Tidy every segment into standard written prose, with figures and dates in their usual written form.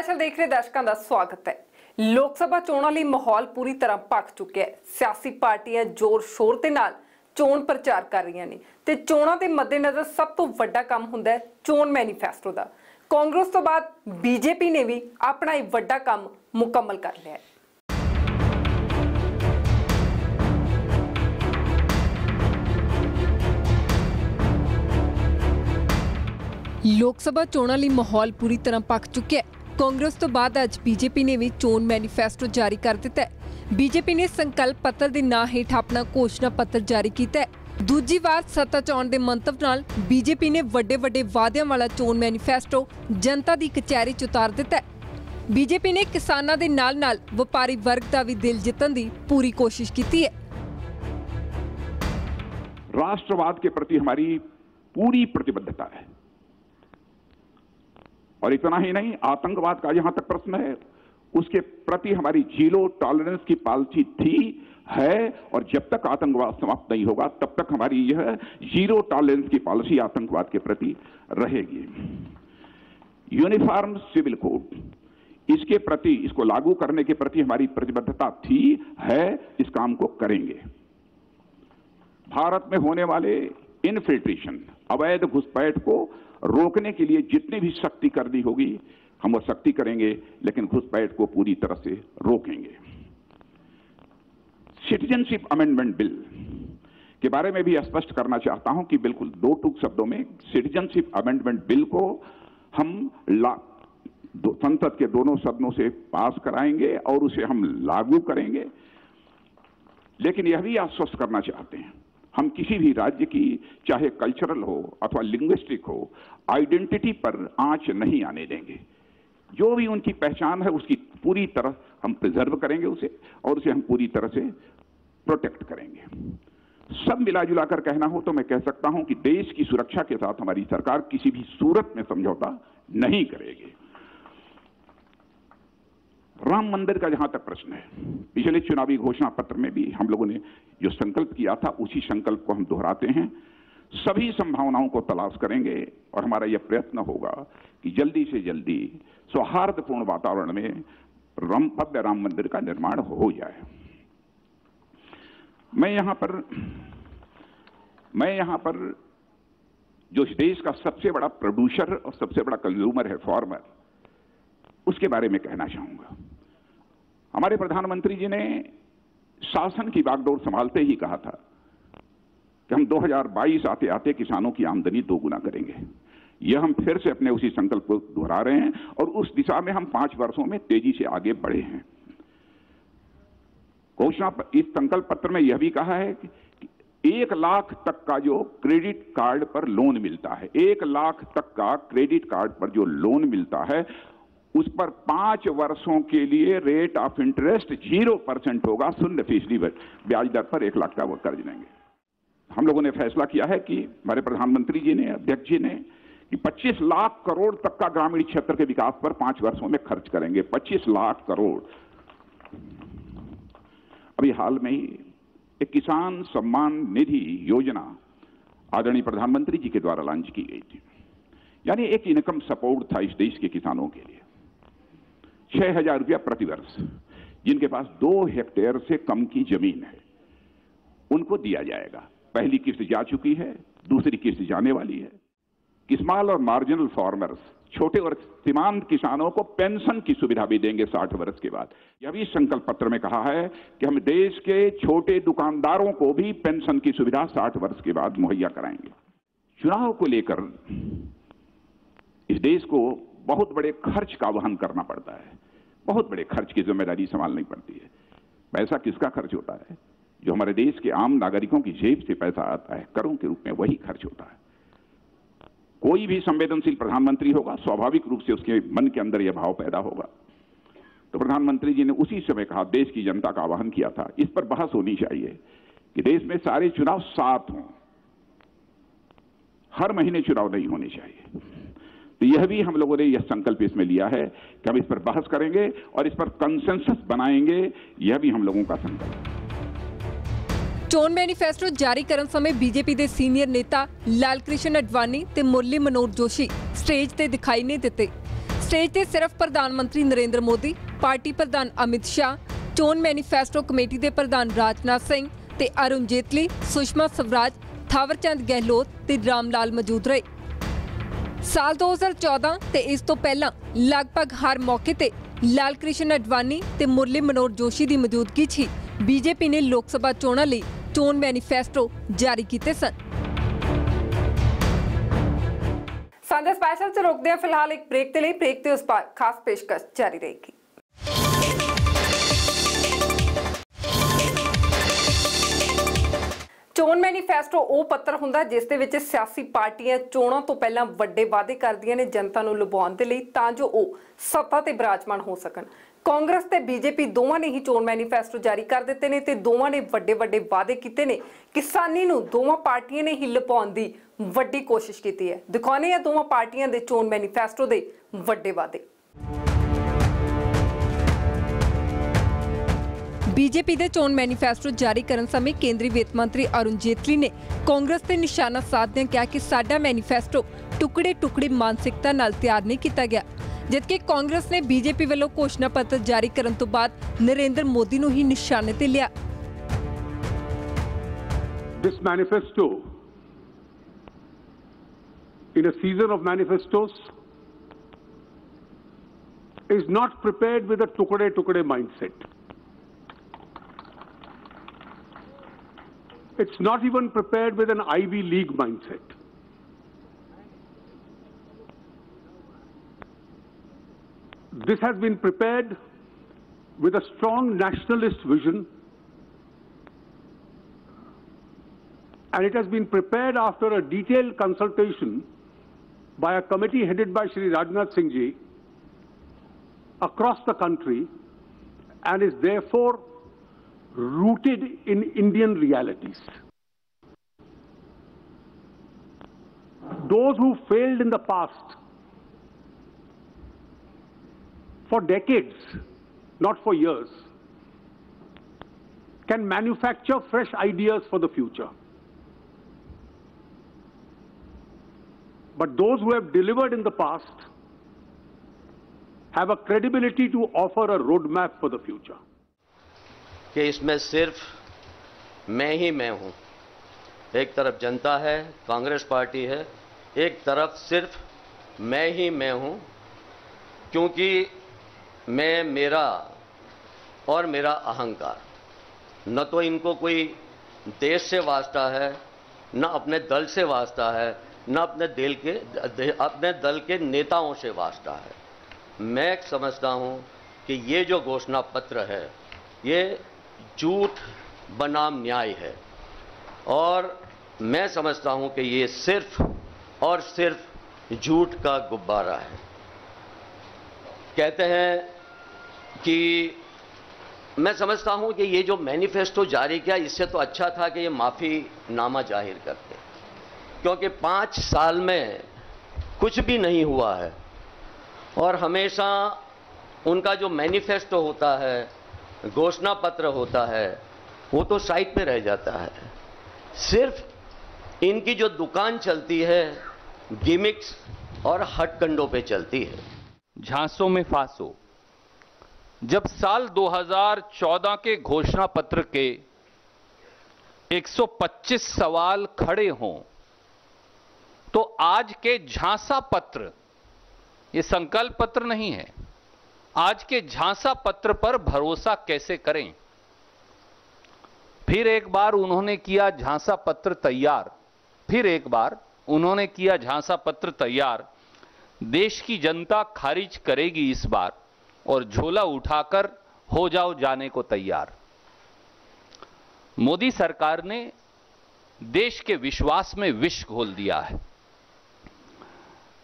Special देख रहे दर्शकों का स्वागत है। लोक सभा चोणां लई माहौल पूरी तरह पक चुका है। सियासी पार्टियां जोर शोर के नाल चोण प्रचार कर रही ने ते चोणां दे मद्देनज़र सब तो वड्डा काम हुंदा है चोण मैनीफेस्टो दा। कांग्रेस तो बाद बीजेपी ने भी अपना एक वड्डा काम मुकम्मल कर लिया है। लोक सभा चोणां लई माहौल पूरी तरह पक चुका है। कांग्रेस तो बाद अज बीजेपी ने भी चोण मैनीफेस्टो जारी कर दिता है। बीजेपी ने संकल्प पत्र के नां हेठ अपना घोषणा पत्र जारी किया है। दूजी बार सत्ता च आउण दे मंतव नाल बीजेपी ने वड्डे वड्डे वादियां वाला चोण मैनीफेस्टो जनता दी कचहरी च उतार दिता है। बीजेपी ने किसानां दे नाल नाल व्यापारी वर्ग दा भी दिल जितण दी पूरी कोशिश की है। राष्ट्रवाद के प्रति हमारी पूरी प्रतिबद्धता है और इतना ही नहीं, आतंकवाद का जहां तक प्रश्न है उसके प्रति हमारी जीरो टॉलरेंस की पॉलिसी थी, है और जब तक आतंकवाद समाप्त नहीं होगा तब तक हमारी यह जीरो टॉलरेंस की पॉलिसी आतंकवाद के प्रति रहेगी। यूनिफॉर्म सिविल कोड, इसके प्रति, इसको लागू करने के प्रति हमारी प्रतिबद्धता थी, है, इस काम को करेंगे। भारत में होने वाले इनफिल्ट्रेशन, अवैध घुसपैठ को रोकने के लिए जितनी भी सख्ती करनी होगी हम वो सख्ती करेंगे, लेकिन घुसपैठ को पूरी तरह से रोकेंगे। सिटीजनशिप अमेंडमेंट बिल के बारे में भी स्पष्ट करना चाहता हूं कि बिल्कुल दो टूक शब्दों में सिटीजनशिप अमेंडमेंट बिल को हम संसद के दोनों सदनों से पास कराएंगे और उसे हम लागू करेंगे। लेकिन यह भी आश्वस्त करना चाहते हैं, हम किसी भी राज्य की, चाहे कल्चरल हो अथवा लिंग्विस्टिक हो, आइडेंटिटी पर आंच नहीं आने देंगे। जो भी उनकी पहचान है उसकी पूरी तरह हम प्रिजर्व करेंगे उसे, और उसे हम पूरी तरह से प्रोटेक्ट करेंगे। सब मिला जुला कर कहना हो तो मैं कह सकता हूं कि देश की सुरक्षा के साथ हमारी सरकार किसी भी सूरत में समझौता नहीं करेगी। राम मंदिर का जहां तक प्रश्न है, पिछले चुनावी घोषणा पत्र में भी हम लोगों ने जो संकल्प किया था उसी संकल्प को हम दोहराते हैं। सभी संभावनाओं को तलाश करेंगे और हमारा यह प्रयत्न होगा कि जल्दी से जल्दी सौहार्दपूर्ण वातावरण में भव्य राम मंदिर का निर्माण हो जाए। मैं यहां पर जो इस देश का सबसे बड़ा प्रोड्यूसर और सबसे बड़ा कंज्यूमर है, फार्मर, उसके बारे में कहना चाहूंगा। हमारे प्रधानमंत्री जी ने शासन की बागडोर संभालते ही कहा था कि हम 2022 आते आते किसानों की आमदनी दोगुना करेंगे। यह हम फिर से अपने उसी संकल्प को दोहरा रहे हैं और उस दिशा में हम 5 वर्षों में तेजी से आगे बढ़े हैं। घोषणा इस संकल्प पत्र में यह भी कहा है कि 1 लाख तक का जो क्रेडिट कार्ड पर लोन मिलता है, 1 लाख तक का क्रेडिट कार्ड पर जो लोन मिलता है उस पर 5 वर्षों के लिए रेट ऑफ इंटरेस्ट 0% होगा, 0% ब्याज दर पर 1 लाख का वो कर्ज लेंगे। हम लोगों ने फैसला किया है कि हमारे प्रधानमंत्री जी ने, अध्यक्ष जी ने, कि 25 लाख करोड़ तक का ग्रामीण क्षेत्र के विकास पर 5 वर्षों में खर्च करेंगे। 25 लाख करोड़। अभी हाल में ही एक किसान सम्मान निधि योजना आदरणीय प्रधानमंत्री जी के द्वारा लॉन्च की गई थी। यानी एक इनकम सपोर्ट था इस देश के किसानों के लिए। 6,000 रुपया प्रति वर्ष जिनके पास 2 हेक्टेयर से कम की जमीन है उनको दिया जाएगा। पहली किस्त जा चुकी है, दूसरी किस्त जाने वाली है। स्मॉल और मार्जिनल फार्मर्स, छोटे और सीमांत किसानों को पेंशन की सुविधा भी देंगे 60 वर्ष के बाद। यह भी संकल्प पत्र में कहा है कि हम देश के छोटे दुकानदारों को भी पेंशन की सुविधा 60 वर्ष के बाद मुहैया कराएंगे। चुनाव को लेकर इस देश को बहुत बड़े खर्च का वहन करना पड़ता है, बहुत बड़े खर्च की जिम्मेदारी संभालनी पड़ती है। पैसा किसका खर्च होता है? जो हमारे देश के आम नागरिकों की जेब से पैसा आता है, करों के रूप में, वही खर्च होता है। कोई भी संवेदनशील प्रधानमंत्री होगा, स्वाभाविक रूप से उसके मन के अंदर यह भाव पैदा होगा। तो प्रधानमंत्री जी ने उसी समय कहा, देश की जनता का आह्वान किया था, इस पर बहस होनी चाहिए कि देश में सारे चुनाव साथ हों, हर महीने चुनाव नहीं होने चाहिए। तो यह भी हम लोगों ने यह संकल्प इसमें लिया है कि हम इस पर बहस करेंगे और इस पर कंसेंसस बनाएंगे। यह भी हम लोगों का संकल्प है। चोण मैनीफेस्टो जारी करन समय बीजेपी के सीनियर नेता लाल कृष्ण अडवाणी ते मुरली मनोहर जोशी स्टेज ते दिखाई नहीं दिते। स्टेज ते सिर्फ प्रधानमंत्री नरेंद्र मोदी, पार्टी प्रधान अमित शाह, चोन मैनीफेस्टो कमेटी के प्रधान राजनाथ सिंह ते अरुण जेटली, सुषमा स्वराज, थावरचंद गहलोत ते रामलाल मौजूद रहे। साल 2014 ते इस तो पहला लगभग हर मौके ते लाल कृष्ण अडवाणी ते मुरली मनोहर जोशी की मौजूदगी ही बीजेपी ने लोक सभा चोणां लई चोन मैनीफेस्टो जारी किए सन। साझा स्पैशल से रोकते हैं फिलहाल एक ब्रेक के लिए। ब्रेक के उस पर खास पेशकश जारी रहेगी। चोन मैनीफेस्टो वो पत्र हुंदा जिस दे विच सियासी पार्टियां चोणां तो पहला वड्डे वादे करदियां ने जनता नूं लुभाउण दे लई तां जो वो सत्ता ते विराजमान हो सकन। कांग्रेस ते बीजेपी दोवां ने ही चोन मैनीफेस्टो जारी कर दिते ने ते दोवां ने वड्डे वड्डे वादे कीते ने। किसानी नूं दोवां पार्टियां ने ही लुभाउण दी वड्डी कोशिश कीती है। दिखाने आ दोवां पार्टियां दे चोन मैनीफेस्टो दे वड्डे वादे। बीजेपी दे चोन मैनीफेस्टो जारी करन समय केंद्रीय वित्त मंत्री अरुण जेटली ने कांग्रेस ते निशाना साधदे कहा कि साडा मैनीफेस्टो टुकड़े टुकड़ी मानसिकता नाल तैयार नहीं किया गया, जबकि कांग्रेस ने बीजेपी वालों घोषणा पत्र जारी करन तो बाद नरेंद्र मोदी नूं ही निशाने ते लिया। This manifesto, in a season of manifestos, is not prepared with a tukade mindset. It's not even prepared with an Ivy League mindset. This has been prepared with a strong nationalist vision, and it has been prepared after a detailed consultation by a committee headed by Shri Rajnath Singh Ji across the country, and is therefore rooted in Indian realities. Those who failed in the past for decades, not for years, can manufacture fresh ideas for the future. But those who have delivered in the past have a credibility to offer a roadmap for the future. कि इसमें सिर्फ मैं ही मैं हूं। एक तरफ जनता है, Congress party है, एक तरफ सिर्फ मैं ही मैं हूं, क्योंकि मैं, मेरा और मेरा अहंकार, न तो इनको कोई देश से वास्ता है, न अपने दल से वास्ता है, न अपने दल के नेताओं से वास्ता है। मैं समझता हूं कि ये जो घोषणा पत्र है ये झूठ बनाम न्याय है, और मैं समझता हूं कि ये सिर्फ और सिर्फ झूठ का गुब्बारा है। कहते हैं कि मैं समझता हूं कि ये जो मैनिफेस्टो जारी किया, इससे तो अच्छा था कि ये माफ़ीनामा जाहिर करते, क्योंकि 5 साल में कुछ भी नहीं हुआ है, और हमेशा उनका जो मैनिफेस्टो होता है, घोषणा पत्र होता है, वो तो साइड पे रह जाता है। सिर्फ इनकी जो दुकान चलती है गिमिक्स और हथकंडों पे चलती है। झांसों में फांसो। जब साल 2014 के घोषणा पत्र के 125 सवाल खड़े हों, तो आज के झांसा पत्र, ये संकल्प पत्र नहीं है, आज के झांसा पत्र पर भरोसा कैसे करें। फिर एक बार उन्होंने किया झांसा पत्र तैयार, फिर एक बार उन्होंने किया झांसा पत्र तैयार। देश की जनता खारिज करेगी इस बार, और झोला उठाकर हो जाओ जाने को तैयार। मोदी सरकार ने देश के विश्वास में विष घोल दिया है।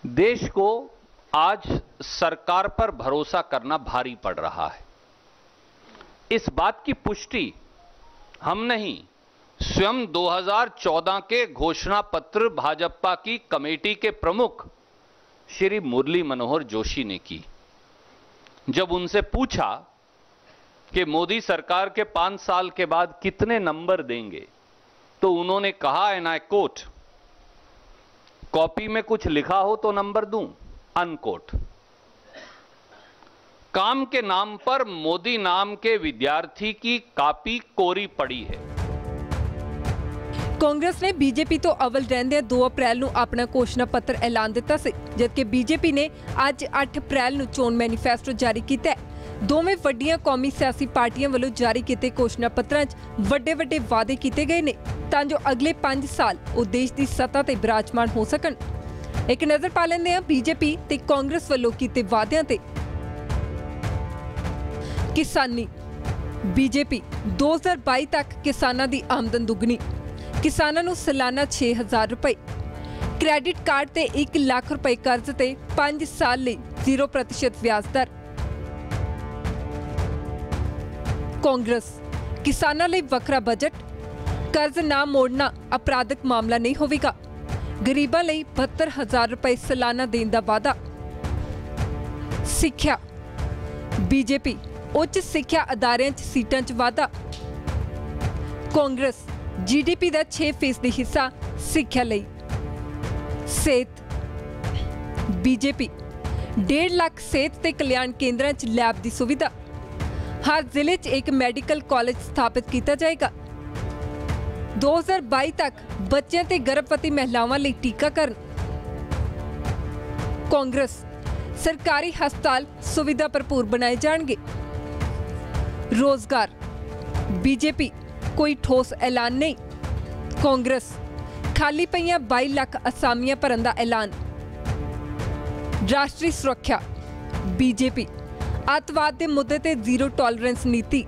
देश को आज सरकार पर भरोसा करना भारी पड़ रहा है। इस बात की पुष्टि हम नहीं, स्वयं 2014 के घोषणा पत्र भाजपा की कमेटी के प्रमुख श्री मुरली मनोहर जोशी ने की। जब उनसे पूछा कि मोदी सरकार के 5 साल के बाद कितने नंबर देंगे, तो उन्होंने कहा, एंड आई कोट, कॉपी में कुछ लिखा हो तो नंबर दूं, अनकोट। काम के नाम पर मोदी नाम के विद्यार्थी की कापी कोरी पड़ी है। ਕਾਂਗਰਸ ਨੇ ਬੀਜੇਪੀ ਤੋਂ ਅਵਲ ਰਹਿੰਦਿਆਂ 2 ਅਪ੍ਰੈਲ ਨੂੰ ਆਪਣਾ ਘੋਸ਼ਣਾ ਪੱਤਰ ਐਲਾਨ ਦਿੱਤਾ ਸੀ, ਜਦਕਿ ਬੀਜੇਪੀ ਨੇ ਅੱਜ 8 ਅਪ੍ਰੈਲ ਨੂੰ ਚੋਣ ਮੈਨੀਫੈਸਟੋ ਜਾਰੀ ਕੀਤਾ ਹੈ। ਦੋਵੇਂ ਵੱਡੀਆਂ ਕੌਮੀ ਸਿਆਸੀ ਪਾਰਟੀਆਂ ਵੱਲੋਂ ਜਾਰੀ ਕੀਤੇ ਘੋਸ਼ਣਾ ਪੱਤਰਾਂ 'ਚ ਵੱਡੇ ਵਾਅਦੇ ਕੀਤੇ ਗਏ ਨੇ ਤਾਂ ਜੋ ਅਗਲੇ 5 ਸਾਲ ਉਹ ਦੇਸ਼ ਦੀ ਸੱਤਾ ਤੇ ਬਿਰਾਜਮਾਨ ਹੋ ਸਕਣ। ਇੱਕ ਨਜ਼ਰ ਪਾ ਲੈਂਦੇ ਹਾਂ ਬੀਜੇਪੀ ਤੇ ਕਾਂਗਰਸ ਵੱਲੋਂ ਕੀਤੇ ਵਾਅਦਿਆਂ ਤੇ। ਕਿਸਾਨੀ ਬੀਜੇਪੀ 2022 ਤੱਕ ਕਿਸਾਨਾਂ ਦੀ ਆਮਦਨ ਦੁੱਗਣੀ, ਕਿਸਾਨਾਂ ਨੂੰ ਸਾਲਾਨਾ 6000 ਰੁਪਏ, ਕ੍ਰੈਡਿਟ ਕਾਰਡ ਤੇ 1 ਲੱਖ ਰੁਪਏ ਕਰਜ਼ ਤੇ 5 ਸਾਲ ਲਈ 0% ਵਿਆਜ ਦਰ। ਕਾਂਗਰਸ ਕਿਸਾਨਾਂ ਲਈ ਵੱਖਰਾ ਬਜਟ, ਕਰਜ਼ ਨਾ ਮੋੜਨਾ ਅਪਰਾਧਿਕ ਮਾਮਲਾ ਨਹੀਂ ਹੋਵੇਗਾ, ਗਰੀਬਾਂ ਲਈ 72000 ਰੁਪਏ ਸਾਲਾਨਾ ਦੇਣ ਦਾ ਵਾਅਦਾ। ਸਿੱਖਿਆ ਬੀਜੇਪੀ ਉੱਚ ਸਿੱਖਿਆ ਅਦਾਰਿਆਂ 'ਚ ਸੀਟਾਂ 'ਚ ਵਾਧਾ। ਕਾਂਗਰਸ जीडीपी ਦਾ 6% ਹਿੱਸਾ ਸਿੱਖਿਆ ਲਈ। ਸਿਹਤ ਬੀਜੇਪੀ 1.5 ਲੱਖ ਸਿਹਤ ਤੇ ਕਲਿਆਣ ਕੇਂਦਰਾਂ 'ਚ ਲੈਬ ਦੀ ਸੁਵਿਧਾ, ਹਰ ਜ਼ਿਲ੍ਹੇ 'ਚ ਇੱਕ ਮੈਡੀਕਲ ਕਾਲਜ ਸਥਾਪਿਤ ਕੀਤਾ ਜਾਏਗਾ। 2022 ਤੱਕ ਬੱਚਿਆਂ ਤੇ ਗਰਭਵਤੀ ਮਹਿਲਾਵਾਂ ਲਈ ਟੀਕਾਕਰਨ। ਕਾਂਗਰਸ ਸਰਕਾਰੀ ਹਸਪਤਾਲ ਸੁਵਿਧਾ ਭਰਪੂਰ ਬਣਾਏ ਜਾਣਗੇ। ਰੋਜ਼ਗਾਰ ਬੀਜੇਪੀ ਕੋਈ ਠੋਸ ਐਲਾਨ ਨਹੀਂ, ਕਾਂਗਰਸ ਖਾਲੀ ਪਈਆਂ 22 ਲੱਖ ਅਸਾਮੀਆਂ ਭਰਨ ਦਾ ਐਲਾਨ। ਰਾਸ਼ਟਰੀ ਸੁਰੱਖਿਆ ਬੀਜੇਪੀ ਅੱਤਵਾਦ ਦੇ ਮੁੱਦੇ ਤੇ ਜ਼ੀਰੋ ਟੋਲਰੈਂਸ ਨੀਤੀ,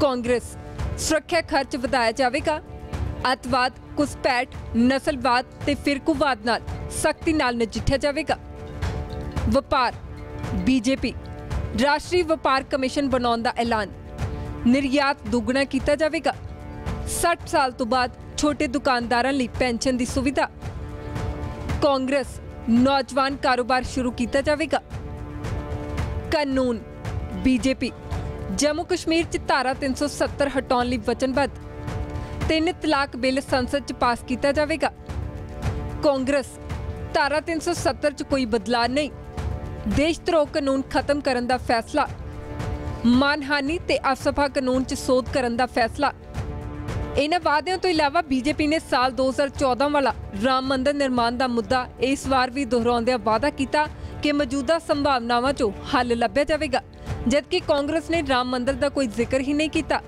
ਕਾਂਗਰਸ ਸੁਰੱਖਿਆ ਖਰਚ ਵਧਾਇਆ ਜਾਵੇਗਾ, ਅੱਤਵਾਦ, ਘੁਸਪੈਠ, ਨਸਲਵਾਦ ਤੇ ਫਿਰਕੂਵਾਦ ਨਾਲ ਸਖਤੀ ਨਾਲ ਨਜਿੱਠਿਆ ਜਾਵੇਗਾ। ਵਪਾਰ ਬੀਜੇਪੀ ਰਾਸ਼ਟਰੀ ਵਪਾਰ ਕਮਿਸ਼ਨ ਬਣਾਉਣ ਦਾ ਐਲਾਨ, ਨਿਰਯਾਤ ਦੁੱਗਣਾ ਕੀਤਾ ਜਾਵੇਗਾ। 60 ਸਾਲ ਤੋਂ ਬਾਅਦ ਛੋਟੇ ਦੁਕਾਨਦਾਰਾਂ ਲਈ ਪੈਨਸ਼ਨ ਦੀ ਸੁਵਿਧਾ। ਕਾਂਗਰਸ ਨੌਜਵਾਨ ਕਾਰੋਬਾਰ ਸ਼ੁਰੂ ਕੀਤਾ ਜਾਵੇਗਾ। ਕਾਨੂੰਨ ਬੀਜੇਪੀ ਜੰਮੂ ਕਸ਼ਮੀਰ 'ਚ ਧਾਰਾ 370 ਹਟਾਉਣ ਲਈ ਵਚਨਬੱਧ, 3 ਤਲਾਕ ਬਿੱਲ ਸੰਸਦ 'ਚ ਪਾਸ ਕੀਤਾ ਜਾਵੇਗਾ। ਕਾਂਗਰਸ ਧਾਰਾ 370 'ਚ ਕੋਈ ਬਦਲਾਅ ਨਹੀਂ, ਦੇਸ਼ ਧਰੋਹ ਕਾਨੂੰਨ ਖਤਮ ਕਰਨ ਦਾ ਫੈਸਲਾ। ਮਾਨਹਾਨੀ ਤੇ ਅਸਫਾ ਕਾਨੂੰਨ 'ਚ ਸੋਧ ਕਰਨ ਦਾ ਫੈਸਲਾ। ਇਹਨਾਂ ਵਾਅਦਿਆਂ ਤੋਂ ਇਲਾਵਾ ਬੀਜੇਪੀ ਨੇ ਸਾਲ 2014 ਵਾਲਾ ਰਾਮ ਮੰਦਿਰ ਨਿਰਮਾਣ ਦਾ ਮੁੱਦਾ ਇਸ ਵਾਰ ਵੀ ਦੁਹਰਾਉਂਦਿਆਂ ਵਾਅਦਾ ਕੀਤਾ ਕਿ ਮੌਜੂਦਾ ਸੰਭਾਵਨਾਵਾਂ 'ਚੋਂ ਹੱਲ ਲੱਭਿਆ ਜਾਵੇਗਾ, ਜਦਕਿ ਕਾਂਗਰਸ ਨੇ ਰਾਮ ਮੰਦਿਰ ਦਾ ਕੋਈ ਜ਼ਿਕਰ ਹੀ ਨਹੀਂ ਕੀਤਾ।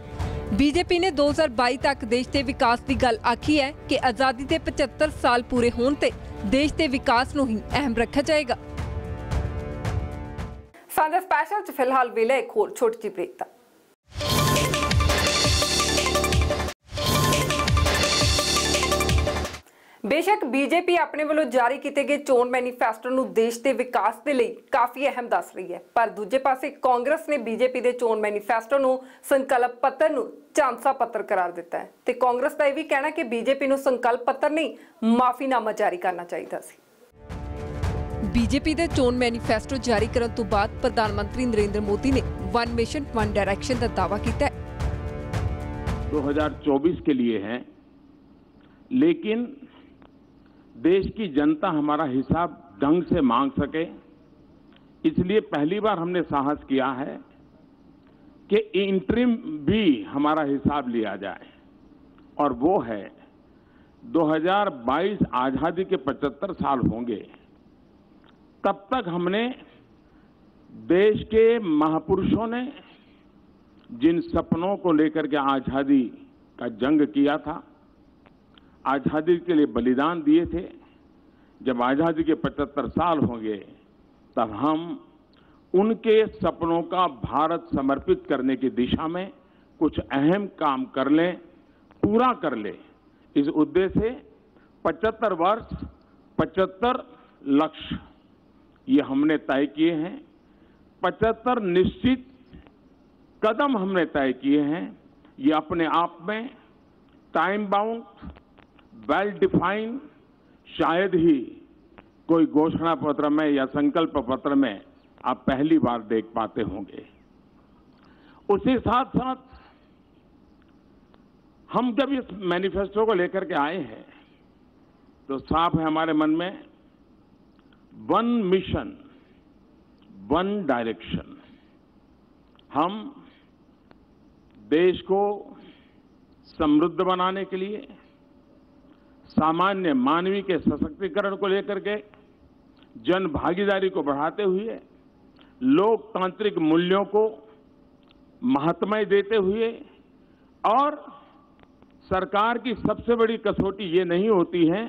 ਬੀਜੇਪੀ ਨੇ 2022 ਤੱਕ ਦੇਸ਼ ਦੇ ਵਿਕਾਸ ਦੀ ਗੱਲ ਆਖੀ ਹੈ ਕਿ ਆਜ਼ਾਦੀ ਦੇ 75 ਸਾਲ ਪੂਰੇ ਹੋਣ ਤੇ ਦੇਸ਼ ਦੇ ਵਿਕਾਸ ਨੂੰ ਹੀ ਅਹਿਮ ਰੱਖਿਆ ਜਾਏਗਾ। ਸਾਂਝਾ ਸਪੈਸ਼ਲ 'ਚ ਫਿਲਹਾਲ ਵੇਲੇ ਇੱਕ ਹੋਰ ਛੋਟੀ ਜਿਹੀ ਬ੍ਰੇਕ ਦਾ। ਬੇਸ਼ੱਕ ਬੀਜੇਪੀ ਆਪਣੇ ਵੱਲੋਂ ਜਾਰੀ ਕੀਤੇ ਗਏ ਚੋਣ ਮੈਨੀਫੈਸਟੋ ਨੂੰ ਦੇਸ਼ ਦੇ ਵਿਕਾਸ ਦੇ ਲਈ ਕਾਫੀ ਅਹਿਮ ਦੱਸ ਰਹੀ ਹੈ, ਪਰ ਦੂਜੇ ਪਾਸੇ ਕਾਂਗਰਸ ਨੇ ਬੀਜੇਪੀ ਦੇ ਚੋਣ ਮੈਨੀਫੈਸਟੋ ਨੂੰ ਸੰਕਲਪ ਪੱਤਰ ਨੂੰ ਝਾਂਸਾ ਪੱਤਰ ਕਰਾਰ ਦਿੱਤਾ ਹੈ ਤੇ ਕਾਂਗਰਸ ਦਾ ਇਹ ਵੀ ਕਹਿਣਾ ਕਿ ਬੀਜੇਪੀ ਨੂੰ ਸੰਕਲਪ ਪੱਤਰ ਨਹੀਂ, ਮਾਫੀਨਾਮਾ ਜਾਰੀ ਕਰਨਾ ਚਾਹੀਦਾ ਸੀ। ਬੀਜੇਪੀ ਦੇ ਚੋਣ ਮੈਨੀਫੈਸਟੋ ਜਾਰੀ ਕਰਨ ਤੋਂ ਬਾਅਦ ਪ੍ਰਧਾਨ ਮੰਤਰੀ ਨਰਿੰਦਰ ਮੋਦੀ ਨੇ वन मिशन वन डायरेक्शन का दावा किया है। 2024 के लिए है, लेकिन देश की जनता हमारा हिसाब ढंग से मांग सके, इसलिए पहली बार हमने साहस किया है कि इंटरिम भी हमारा हिसाब लिया जाए, और वो है 2022 आजादी के 75 साल होंगे, तब तक हमने देश के महापुरुषों ने जिन सपनों को लेकर के आजादी का जंग किया था, आजादी के लिए बलिदान दिए थे, जब आजादी के 75 साल होंगे तब हम उनके सपनों का भारत समर्पित करने की दिशा में कुछ अहम काम कर लें, पूरा कर लें। इस उद्देश्य से 75 वर्ष 75 लक्ष्य ये हमने तय किए हैं। 75 निश्चित कदम हमने तय किए हैं। ये अपने आप में टाइम बाउंड, वेल डिफाइंड शायद ही कोई घोषणा पत्र में या संकल्प पत्र में आप पहली बार देख पाते होंगे। उसी साथ साथ हम जब इस मैनिफेस्टो को लेकर के आए हैं तो साफ है हमारे मन में वन मिशन वन डायरेक्शन, हम देश को समृद्ध बनाने के लिए, सामान्य मानवीय के सशक्तिकरण को लेकर के, जन भागीदारी को बढ़ाते हुए, लोकतांत्रिक मूल्यों को महत्व देते हुए, और सरकार की सबसे बड़ी कसौटी ये नहीं होती है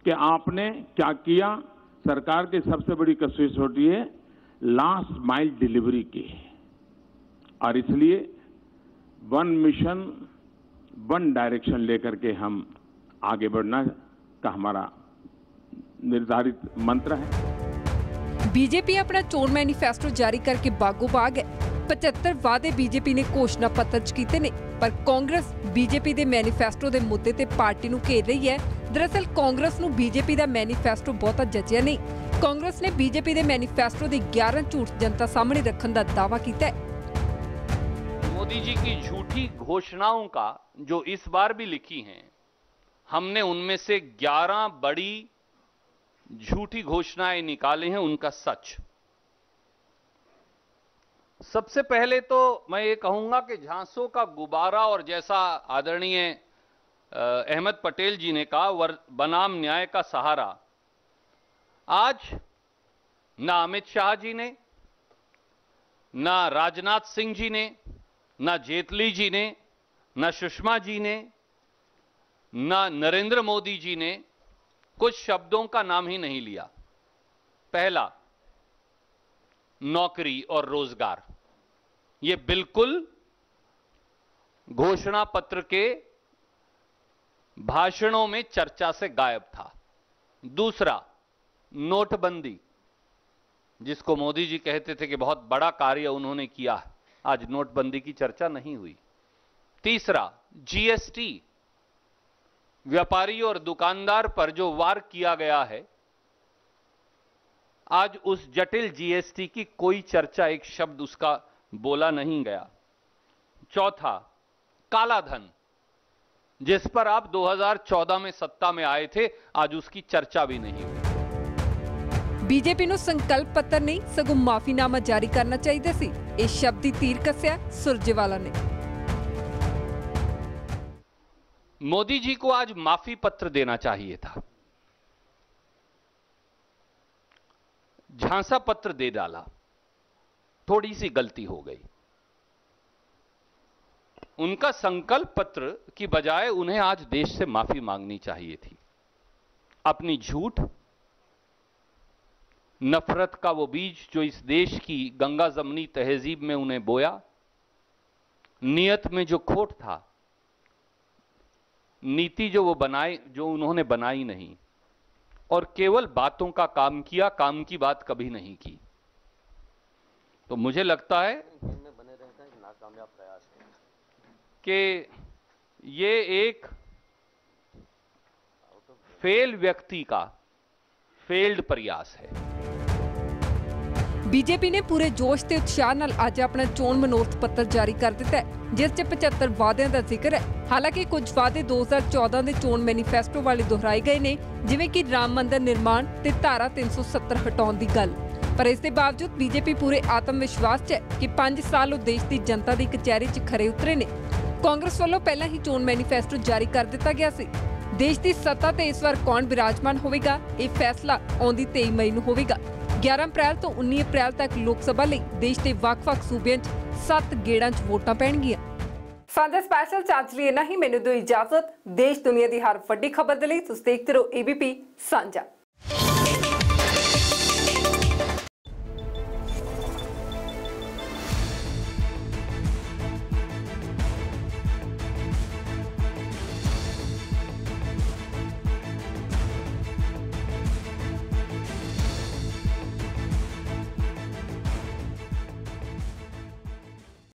कि आपने क्या किया, सरकार की सबसे बड़ी कसौटी है लास्ट माइल डिलीवरी की। और इसलिए वन मिशन वन डायरेक्शन लेकर के हम आगे बढ़ना का हमारा निर्धारित मंत्र है। बीजेपी अपना चोण मैनीफेस्टो जारी करके बागो-बाग है। 75 वादे बीजेपी ने घोषणा पत्र च कीते ने, पर कांग्रेस बीजेपी दे मैनीफेस्टो दे मुद्दे ते पार्टी नूं घेर रही है। दरअसल कांग्रेस नूं बीजेपी दा मैनीफेस्टो बहुता जचिया नहीं। कांग्रेस ने बीजेपी दे मैनीफेस्टो दी 11 झूठ जनता सामने रखने दा दावा कीता है। मोदी जी की झूठी घोषणाओं का जो इस बार भी लिखी हैं, हमने उनमें से 11 बड़ी झूठी घोषणाएं निकाली हैं, उनका सच। सबसे पहले तो मैं ये कहूंगा कि झांसों का गुब्बारा, और जैसा आदरणीय अहमद पटेल जी ने कहा, बनाम न्याय का सहारा। आज ना अमित शाह जी ने, ना राजनाथ सिंह जी ने, ना जेटली जी ने, ना सुषमा जी ने, ना नरेंद्र मोदी जी ने कुछ शब्दों का नाम ही नहीं लिया। पहला, नौकरी और रोजगार, ये बिल्कुल घोषणा पत्र के भाषणों में चर्चा से गायब था। दूसरा, नोटबंदी, जिसको मोदी जी कहते थे कि बहुत बड़ा कार्य उन्होंने किया है, आज नोटबंदी की चर्चा नहीं हुई। तीसरा, जीएसटी, व्यापारी और दुकानदार पर जो वार किया गया है, आज उस जटिल जीएसटी की कोई चर्चा, एक शब्द उसका बोला नहीं गया। चौथा, काला धन, जिस पर आप 2014 में सत्ता में आए थे, आज उसकी चर्चा भी नहीं हुई। बीजेपी ਨੂੰ संकल्प पत्र नहीं सगों माफीनामा जारी करना चाहिए सी, इस शब्द की तीर कस्या सुरजेवाला ने। मोदी जी को आज माफी पत्र देना चाहिए था। झांसा पत्र दे डाला, थोड़ी सी गलती हो गई। उनका संकल्प पत्र की बजाय उन्हें आज देश से माफी मांगनी चाहिए थी। अपनी झूठ, नफरत का वो बीज जो इस देश की गंगा जमनी तहजीब में उन्हें बोया, नियत में जो खोट था, नीति जो वो बनाए, जो उन्होंने बनाई नहीं, और केवल बातों का काम किया, काम की बात कभी नहीं की। तो मुझे लगता है कि ये एक फेल व्यक्ति का फेल्ड प्रयास है। बीजेपी ने पूरे जोश ते उत्साह नाल आज अपना चोण मनोरथ पत्र जारी कर दिता है, जिस च 75 वादियां दा जिक्र है। हालांकि कुछ वादे 2014 के चोण मैनीफेस्टो वाले दोहराए गए ने, जिवें कि राम मंदिर निर्माण ते धारा 370 हटाउण दी गल। पर इस दे बावजूद बीजेपी पूरे आत्म विश्वास च है कि 5 साल वो देश की जनता की कचहरी च खरे उतरे ने। कांग्रेस वालों पहला ही चोण मैनीफेस्टो जारी कर दिता गया सी। देश की सत्ता ते इस बार कौन विराजमान होवेगा, ये फैसला आउंदी 23 मई नूं होवेगा। 11 अप्रैल तो 19 अप्रैल तक लोक सभा लई देश के ਵੱਖ-ਵੱਖ सूबਿਆਂ 'ਚ 7 ਗੇੜਾਂ 'ਚ ਵੋਟਾਂ ਪੈਣਗੀਆਂ। ਸਾਂਝਾ ਸਪੈਸ਼ਲ ਚਾਂਚ ਲਈ ਇਨਾ ਹੀ। ਮੈਨੂੰ ਦਿਓ ਇਜਾਜ਼ਤ। ਦੇਸ਼ ਦੁਨੀਆ ਦੀ ਹਰ ਵੱਡੀ ਖਬਰ ਦੇ ਲਈ ਤੁਸੀਂ ਦੇਖਦੇ ਰਹੋ ABP ਸਾਂਝਾ।